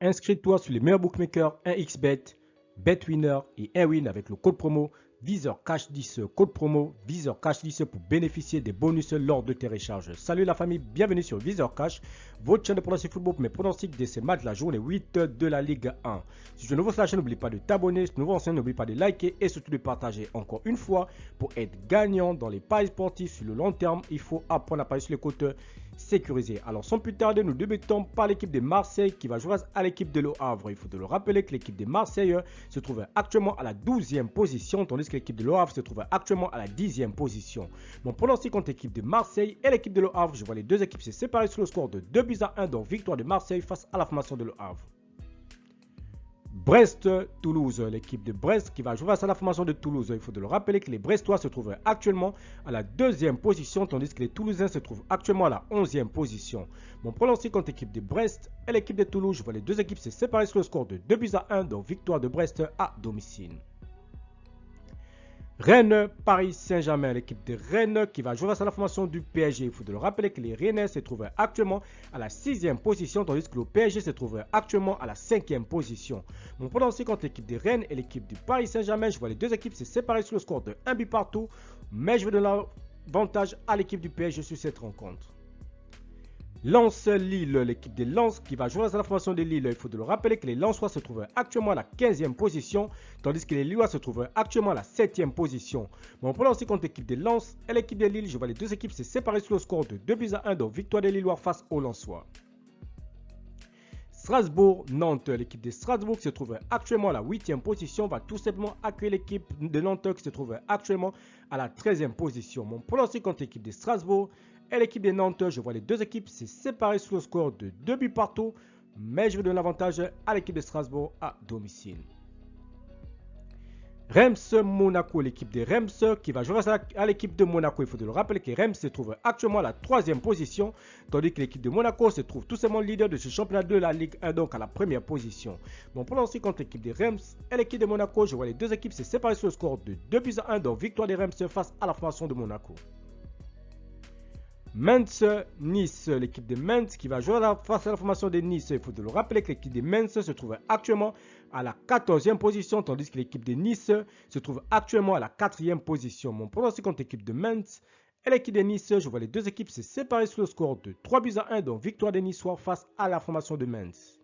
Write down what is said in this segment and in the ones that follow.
Inscris-toi sur les meilleurs bookmakers 1xBet, BetWinner et Airwin avec le code promo VISORCASH10, code promo VISORCASH10 pour bénéficier des bonus lors de tes recharges. Salut la famille, bienvenue sur VISORCASH, votre chaîne de pronostic football pour mes pronostics de ces matchs de la journée 8 de la Ligue 1. Si tu es nouveau sur la chaîne, n'oublie pas de t'abonner, si tu es nouveau en chaîne, n'oublie pas de liker et surtout de partager. Encore une fois, pour être gagnant dans les paris sportifs sur le long terme, il faut apprendre à parier sur les côtes sécurisées. Alors sans plus tarder, nous débutons par l'équipe de Marseille qui va jouer à l'équipe de Le Havre. Il faut te le rappeler que l'équipe de Marseille se trouve actuellement à la 12e position, tandis que l'équipe de Le Havre se trouve actuellement à la 10e position. Mon pronostic contre l'équipe de Marseille et l'équipe de Le Havre, je vois les deux équipes se séparer sur le score de 2-1, donc victoire de Marseille face à la formation de Le Havre. Brest-Toulouse, l'équipe de Brest qui va jouer face à la formation de Toulouse. Il faut te le rappeler que les Brestois se trouvent actuellement à la 2e position, tandis que les Toulousains se trouvent actuellement à la 11e position. Mon pronostic contre l'équipe de Brest et l'équipe de Toulouse, je vois les deux équipes se séparer sur le score de 2-1, donc victoire de Brest à domicile. Rennes, Paris Saint-Germain, l'équipe de Rennes qui va jouer face à la formation du PSG. Il faut le rappeler que les Rennais se trouvent actuellement à la 6e position, tandis que le PSG se trouve actuellement à la 5e position. Mon pronostic contre l'équipe de Rennes et l'équipe du Paris Saint-Germain, je vois les deux équipes se séparer sur le score de 1 but partout, mais je vais donner l'avantage à l'équipe du PSG sur cette rencontre. Lens-Lille, l'équipe de Lens qui va jouer à la formation de Lille. Il faut le rappeler que les Lensois se trouvent actuellement à la 15e position, tandis que les Lillois se trouvent actuellement à la 7e position. Mon pronostic contre l'équipe de Lens et l'équipe de Lille, je vois les deux équipes se séparer sur le score de 2-1, donc victoire des Lillois face aux Lensois. Strasbourg-Nantes, l'équipe de Strasbourg qui se trouve actuellement à la 8e position va tout simplement accueillir l'équipe de Nantes qui se trouve actuellement à la 13e position. Mon pronostic contre l'équipe de Strasbourg et l'équipe de Nantes, je vois les deux équipes se séparer sur le score de 2 buts partout, mais je vais donner l'avantage à l'équipe de Strasbourg à domicile. Reims-Monaco, l'équipe de Reims qui va jouer à l'équipe de Monaco. Il faut le rappeler que Reims se trouve actuellement à la 3e position, tandis que l'équipe de Monaco se trouve tout simplement leader de ce championnat de la Ligue 1, donc à la première position. Mon pronostic contre l'équipe de Reims et l'équipe de Monaco, je vois les deux équipes se séparer sur le score de 2-1, donc victoire de Reims face à la formation de Monaco. Metz-Nice, l'équipe de Metz qui va jouer face à la formation de Nice. Il faut le rappeler que l'équipe de Metz se trouve actuellement à la 14e position, tandis que l'équipe de Nice se trouve actuellement à la 4e position. Mon pronostic contre l'équipe de Metz et l'équipe de Nice, je vois les deux équipes se séparer sur le score de 3-1, donc victoire des Niçois face à la formation de Metz.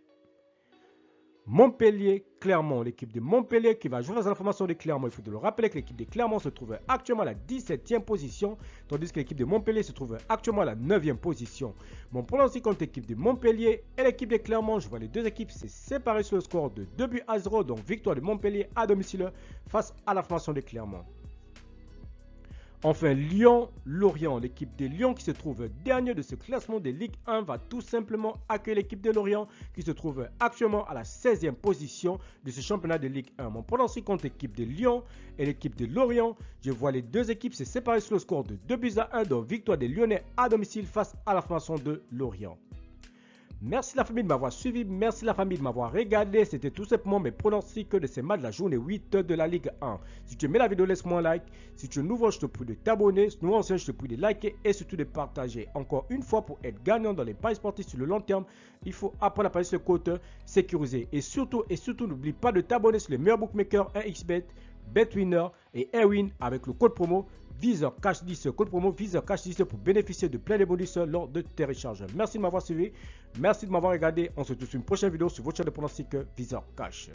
Montpellier-Clermont, l'équipe de Montpellier qui va jouer dans la formation de Clermont. Il faut le rappeler que l'équipe de Clermont se trouve actuellement à la 17e position, tandis que l'équipe de Montpellier se trouve actuellement à la 9e position. Mon pronostic contre l'équipe de Montpellier et l'équipe de Clermont, je vois les deux équipes se séparer sur le score de 2-0, donc victoire de Montpellier à domicile face à la formation de Clermont. Enfin, Lyon-Lorient, l'équipe de Lyon qui se trouve dernier de ce classement de Ligue 1 va tout simplement accueillir l'équipe de Lorient qui se trouve actuellement à la 16e position de ce championnat de Ligue 1. Mon pronostic contre l'équipe de Lyon et l'équipe de Lorient, je vois les deux équipes se séparer sur le score de 2-1, donc victoire des Lyonnais à domicile face à la formation de Lorient. Merci la famille de m'avoir suivi, merci la famille de m'avoir regardé. C'était tout simplement mes pronostics de ces matchs de la journée 8 de la Ligue 1. Si tu aimais la vidéo, laisse-moi un like. Si tu es nouveau, je te prie de t'abonner. Si tu es nouveau ancien, je te prie de liker et surtout de partager. Encore une fois, pour être gagnant dans les paris sportifs sur le long terme, il faut apprendre à parier sur le côté sécurisé. Et surtout, n'oublie pas de t'abonner sur les meilleurs bookmakers 1xBet, BetWinner et Airwin avec le code promo VISORCASH10, code promo VISORCASH10 pour bénéficier de plein de bonus lors de tes recharges. Merci de m'avoir suivi, merci de m'avoir regardé. On se retrouve sur une prochaine vidéo sur votre chaîne de pronostic VISORCASH.